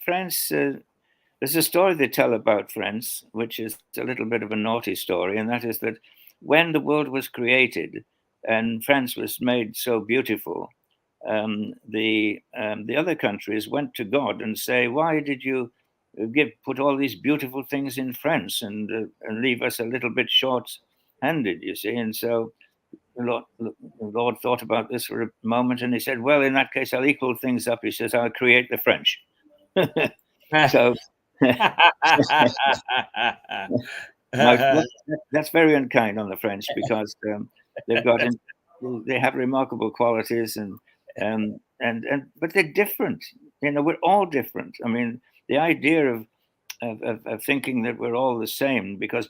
France. There's a story they tell about France, which is a little bit of a naughty story, and that is that when the world was created and France was made so beautiful, the other countries went to God and say, "Why did you put all these beautiful things in France and leave us a little bit short-handed?" You see, and so the Lord thought about this for a moment, and he said, "Well, in that case, I'll equal things up." He says, "I'll create the French." So. Now, that's very unkind on the French because they've got they have remarkable qualities but they're different. We're all different. I mean, the idea of thinking that we're all the same because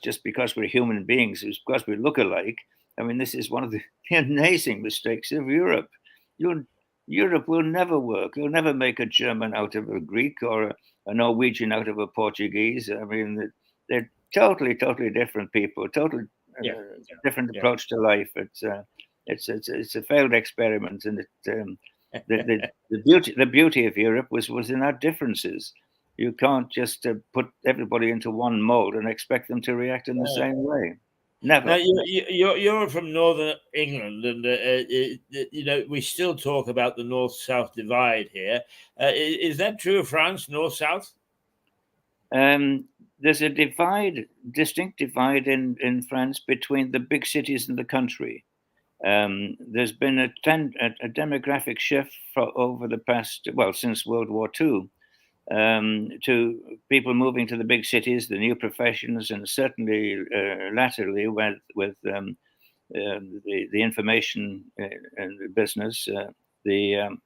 we're human beings, because we look alike. I mean, this is one of the amazing mistakes of Europe. You Europe will never work. You'll never make a German out of a Greek or a Norwegian out of a Portuguese. I mean, they're totally, totally different people, totally Yeah, different yeah. approach to life. It's a failed experiment, and the beauty of Europe was in our differences. You can't just put everybody into one mold and expect them to react in the same way. Now, Never. you're from Northern England, and we still talk about the North-South divide here. Is that true of France, North-South? There's a distinct divide in France between the big cities and the country. There's been a demographic shift over the past, well, since World War II, to people moving to the big cities, the new professions, and certainly latterly with the information and the business, the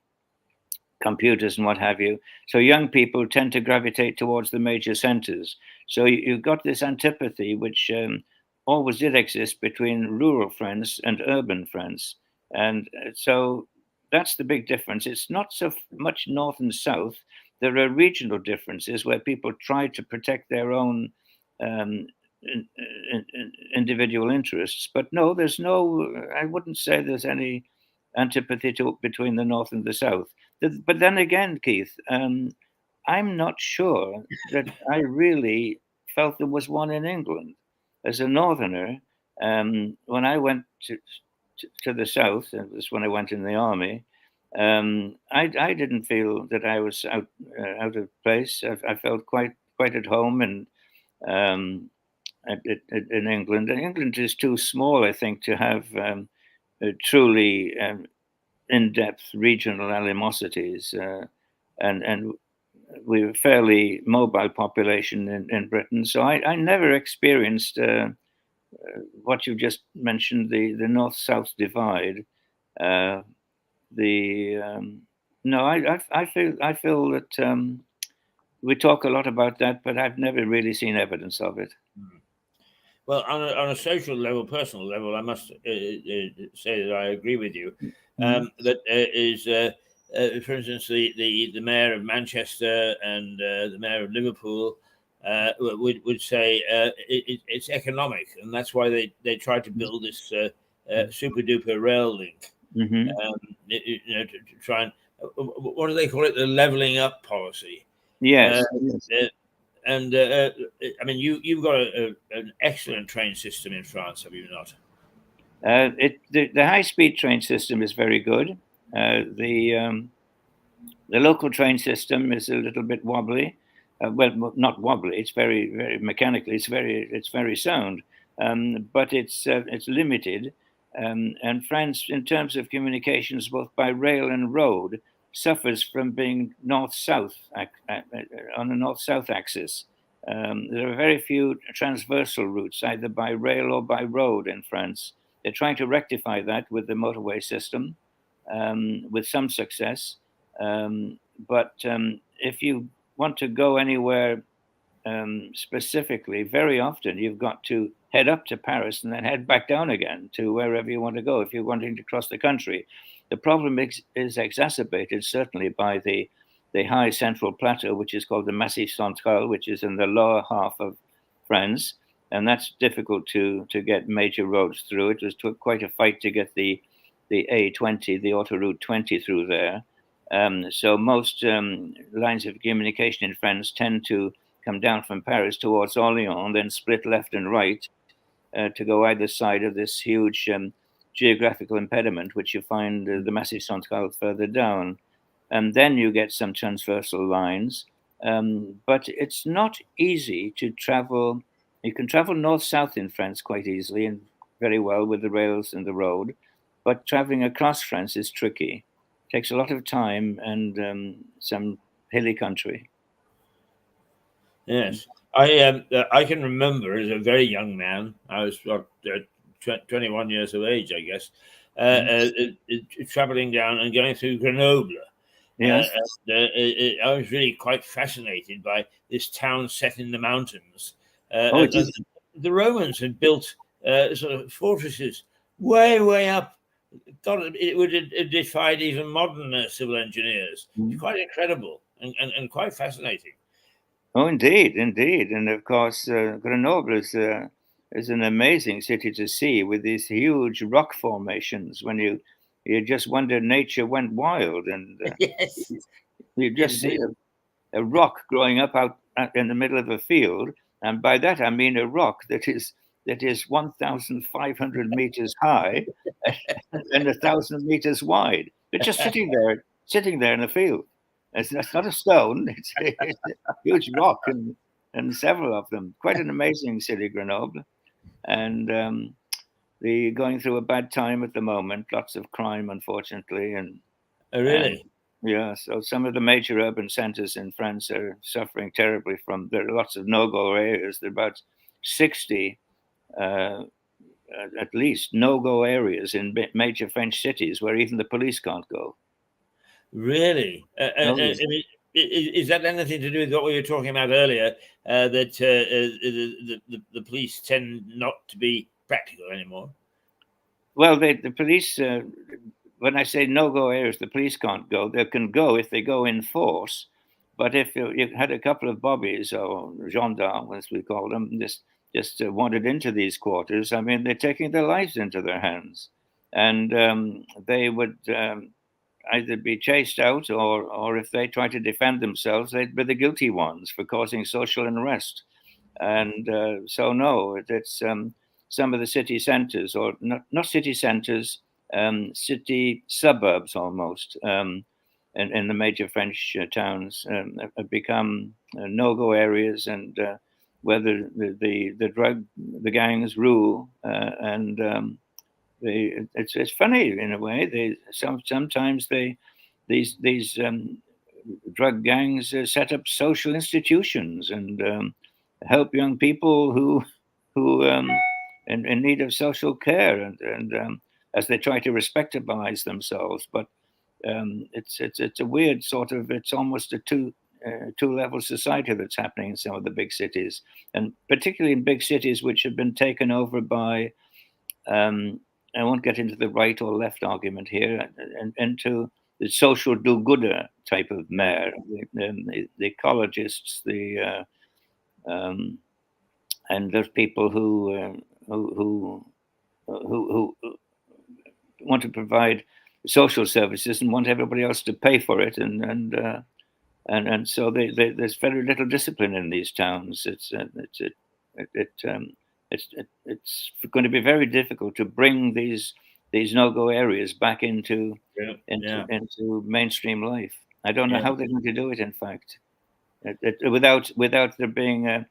computers and what have you. So young people tend to gravitate towards the major centers. So you've got this antipathy, which always did exist between rural France and urban France. And so that's the big difference. It's not so much north and south. There are regional differences where people try to protect their own um, individual interests. But no, I wouldn't say there's any antipathy between the north and the south. But then again, Keith, I'm not sure that I really felt there was one in England. As a northerner, when I went to the south, and it was when I went in the army, I didn't feel that I was out of place. I felt quite at home um, in England. And England is too small, I think, to have truly in-depth regional animosities, and we're a fairly mobile population in Britain. So I never experienced what you just mentioned, the north-south divide. Uh, the No, I feel that we talk a lot about that, but I've never really seen evidence of it. Well, on a social level, personal level, I must say that I agree with you. That is, for instance, the mayor of Manchester and the mayor of Liverpool would say it's economic, and that's why they tried to build this super duper rail link. To try and what do they call it? The leveling up policy. Yes. And I mean, you've got an excellent train system in France, have you not? The high-speed train system is very good. The local train system is a little bit wobbly. Well, not wobbly. It's very, very mechanically. It's very sound, but it's limited. And France, in terms of communications, both by rail and road, suffers from being north-south on a north-south axis. There are very few transversal routes, either by rail or by road in France. They're trying to rectify that with the motorway system, with some success. But if you want to go anywhere specifically, very often you've got to head up to Paris and then head back down again to wherever you want to go if you're wanting to cross the country. The problem is exacerbated certainly by the high central plateau, which is called the Massif Central, which is in the lower half of France. And that's difficult to get major roads through. It was quite a fight to get the A20, the autoroute 20 through there. So most lines of communication in France tend to come down from Paris towards Orléans, then split left and right to go either side of this huge geographical impediment, which you find the Massif Central further down. And then you get some transversal lines. But it's not easy to travel. You can travel north-south in France quite easily and very well with the rails and the road. But traveling across France is tricky. It takes a lot of time and some hilly country. Yes, I can remember as a very young man. I was 21 years of age, I guess, traveling down and going through Grenoble. Yes. I was really quite fascinated by this town set in the mountains. Oh, it is. The Romans had built sort of fortresses way, way up. God, it would have defied even modern civil engineers. It's quite incredible and quite fascinating. Oh, indeed, indeed, and of course, Grenoble is an amazing city to see with these huge rock formations. When you just wonder nature went wild, and Yes, you just see indeed. a rock growing up out in the middle of a field, and by that I mean a rock that is 1,500 meters high and 1,000 meters wide. It's just sitting there in a field. It's not a stone; it's a huge rock, and several of them. Quite an amazing city, Grenoble, and the going through a bad time at the moment. Lots of crime, unfortunately, Oh, and really? yeah. So some of the major urban centres in France are suffering terribly from. There are lots of no-go areas. There are about 60 uh, at least no-go areas in major French cities where even the police can't go. Really? Oh, yes. Is that anything to do with what we were talking about earlier? That the police tend not to be practical anymore. Well, the police, when I say no-go areas, the police can't go. They can go if they go in force. But if you had a couple of bobbies or gendarmes, as we call them, just wandered into these quarters, I mean, they're taking their lives into their hands. And they would either be chased out or if they try to defend themselves, they'd be the guilty ones for causing social unrest. And so, no, it's some of the city centres, or not city centres, city suburbs almost, in the major French towns have become no-go areas, and where the gangs rule, and it's funny in a way. Sometimes these drug gangs set up social institutions and help young people who in need of social care, and as they try to respectabilize themselves. But it's a weird sort of, it's almost a two-level society that's happening in some of the big cities, and particularly in big cities which have been taken over by I won't get into the right or left argument here, and into the social do-gooder type of mayor, the ecologists, and there's people who want to provide social services and want everybody else to pay for it, and so there's very little discipline in these towns. It's going to be very difficult to bring these no-go areas back into mainstream life. I don't know how they're going to do it. In fact, without there being a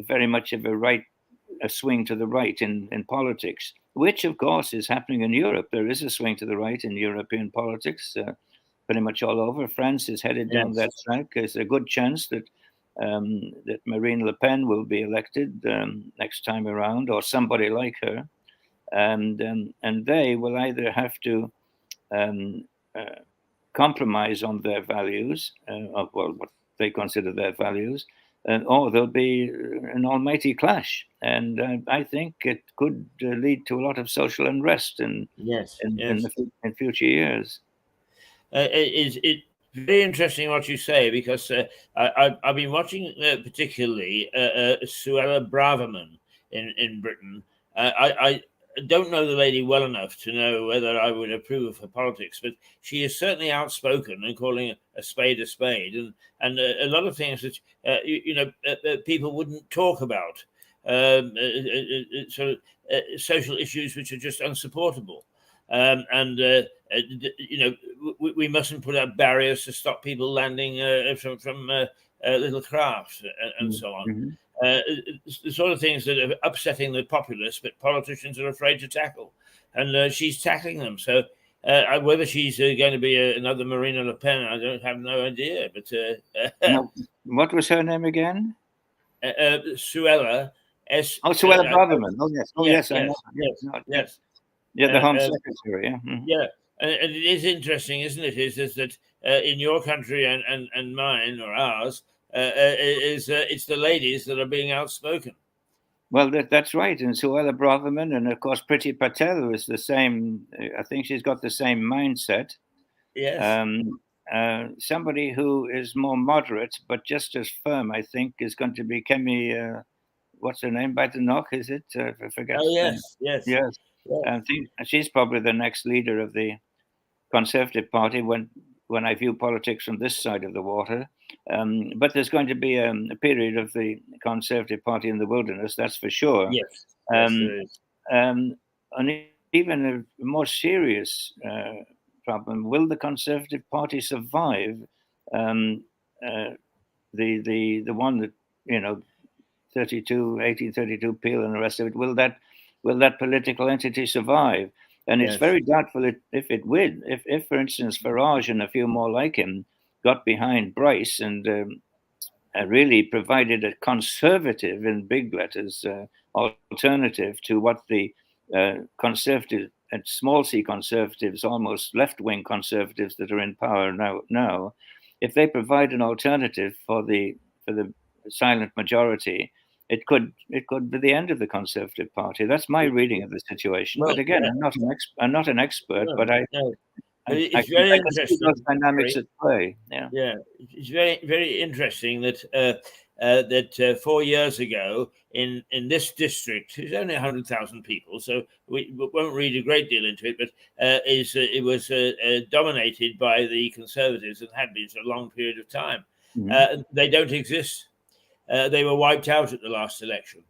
very much of a swing to the right in politics, which of course is happening in Europe. There is a swing to the right in European politics, pretty much all over. France is headed down that track. There's a good chance that Marine Le Pen will be elected next time around, or somebody like her, and they will either have to compromise on their values, what they consider their values, or there'll be an almighty clash. And I think it could lead to a lot of social unrest in future years. It's very interesting what you say, because I've been watching particularly Suella Braverman in Britain. don't know the lady well enough to know whether I would approve of her politics, but she is certainly outspoken and calling a spade, and a lot of things that people wouldn't talk about, sort of social issues which are just unsupportable. We mustn't put up barriers to stop people landing from little crafts and so on. Mm-hmm. The sort of things that are upsetting the populace, but politicians are afraid to tackle, and she's tackling them. So whether she's going to be another Marine Le Pen, I don't have no idea. But No, what was her name again? Suella Suella Braverman. Oh yes, yes, I know. yes. Yeah, the Home Secretary. Yeah. Mm-hmm. Yeah, and it is interesting, isn't it? Is that in your country and mine or ours, it's the ladies that are being outspoken. Well, that's right. And Suella Braverman, and of course, Priti Patel is the same. I think she's got the same mindset. Yes. Somebody who is more moderate but just as firm, I think, is going to be Kemi. What's her name? Badenoch, is it? I forget. Oh yes, yes. Yes. I think she's probably the next leader of the Conservative Party when I view politics from this side of the water. But there's going to be a period of the Conservative Party in the wilderness, that's for sure. Yes, there is. And even a more serious problem: will the Conservative Party survive the one that 1832 Peel and the rest of it? Will that political entity survive? And it's very doubtful if it will. If, for instance, Farage and a few more like him got behind Bryce and really provided a conservative, in big letters, alternative to what the conservative and small c conservatives, almost left-wing conservatives that are in power now, if they provide an alternative for the silent majority, it could be the end of the Conservative Party. That's my reading of the situation. Well, but again, I'm not an expert, but it's very interesting. See those dynamics at play. Yeah, it's very, very interesting that 4 years ago in this district, there's only 100,000 people, so we won't read a great deal into it, but it was dominated by the Conservatives and had been for a long period of time. Mm-hmm. They don't exist. They were wiped out at the last election.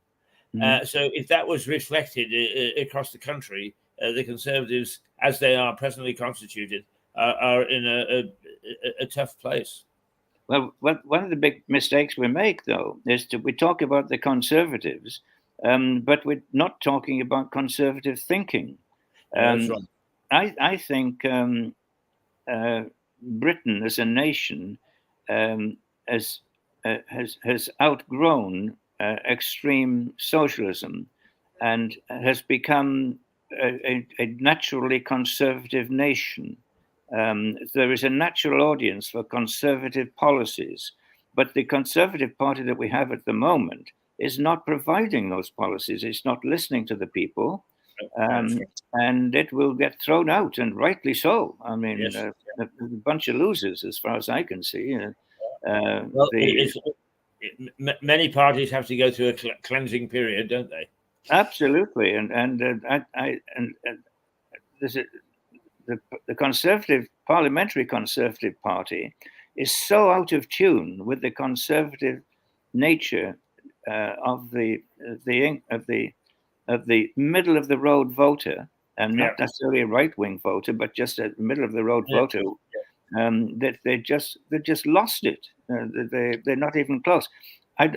Mm-hmm. So if that was reflected across the country, the Conservatives, as they are presently constituted, are in a tough place. Well, one of the big mistakes we make, though, is we talk about the Conservatives, but we're not talking about conservative thinking. That's right. I think Britain as a nation has outgrown extreme socialism and has become a naturally conservative nation. There is a natural audience for conservative policies, but the Conservative Party that we have at the moment is not providing those policies. It's not listening to the people, and it will get thrown out, and rightly so. I mean, yes. A bunch of losers, as far as I can see. Many parties have to go through a cleansing period, don't they? Absolutely, and the Conservative Parliamentary Conservative Party is so out of tune with the conservative nature of the middle of the road voter, and not necessarily a right wing voter, but just a middle of the road voter. That they just lost it. They're not even close. I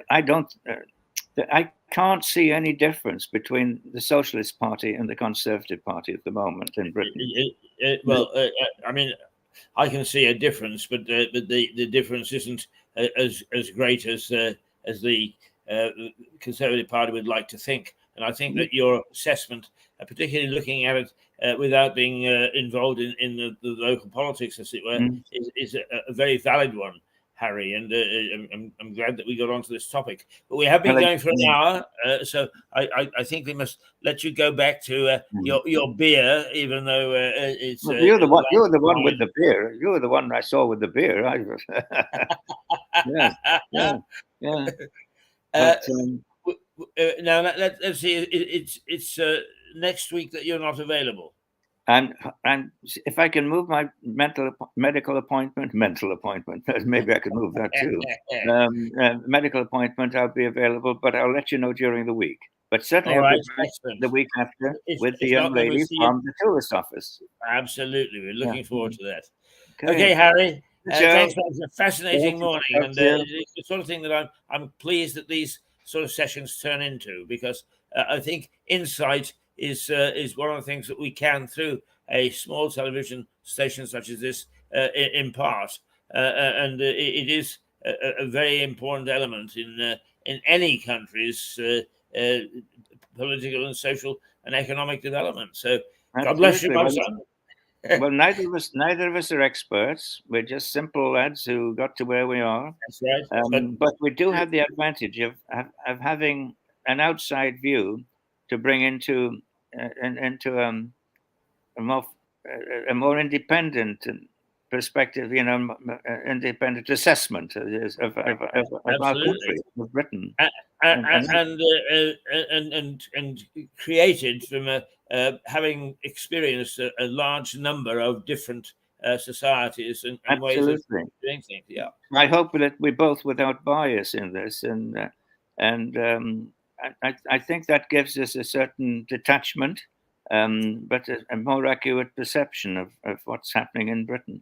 can't see any difference between the Socialist Party and the Conservative Party at the moment in Britain. I mean, I can see a difference, but the difference isn't as great as the Conservative Party would like to think. And I think that your assessment, particularly looking at it without being involved in the local politics, as it were, is a very valid one, Harry. And I'm glad that we got onto this topic. But we have been going for an hour, so I think we must let you go back to your beer, even though it's. Well, you're the one. You're the one with the beer. You were the one I saw with the beer. Yeah. Now let's see. It's next week that you're not available? And if I can move my medical appointment, maybe I could move that too. Medical appointment, I'll be available, but I'll let you know during the week. But certainly, All I'll right, be back excellent. the week after with the If young not, then we'll lady see from the tourist office. Absolutely, we're looking forward to that. Okay, Okay, Harry. Joe. Thanks for a fascinating morning, and you. it's the sort of thing that I'm pleased that these sort of sessions turn into, because I think insight is one of the things that we can, through a small television station such as this, impart, and it is a very important element in any country's political and social and economic development. So, God bless you, my son. Well, neither of us are experts. We're just simple lads who got to where we are. That's right. But we do have the advantage of having an outside view to bring into a more independent perspective, independent assessment of our country, of Britain, and created from having experienced a large number of different societies and ways of doing things. Yeah, I hope that we both, without bias in this, and I think that gives us a certain detachment, but a more accurate perception of what's happening in Britain.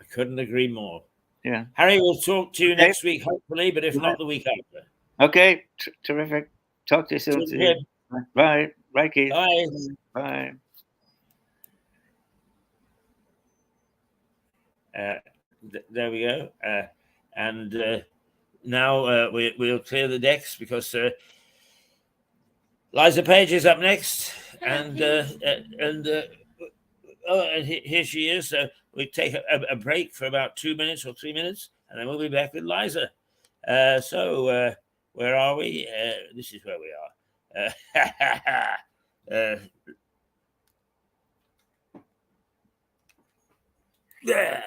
I couldn't agree more. Yeah, Harry, we'll talk to you next week, hopefully, but if not, the week after. Okay, terrific. Talk to you soon. Bye. Bye, Keith. Bye. Bye. There we go. And now we'll clear the decks, because Liza Page is up next, and here she is. So we take a break for about 2 minutes or 3 minutes, and then we'll be back with Liza. So where are we? This is where we are. Yeah.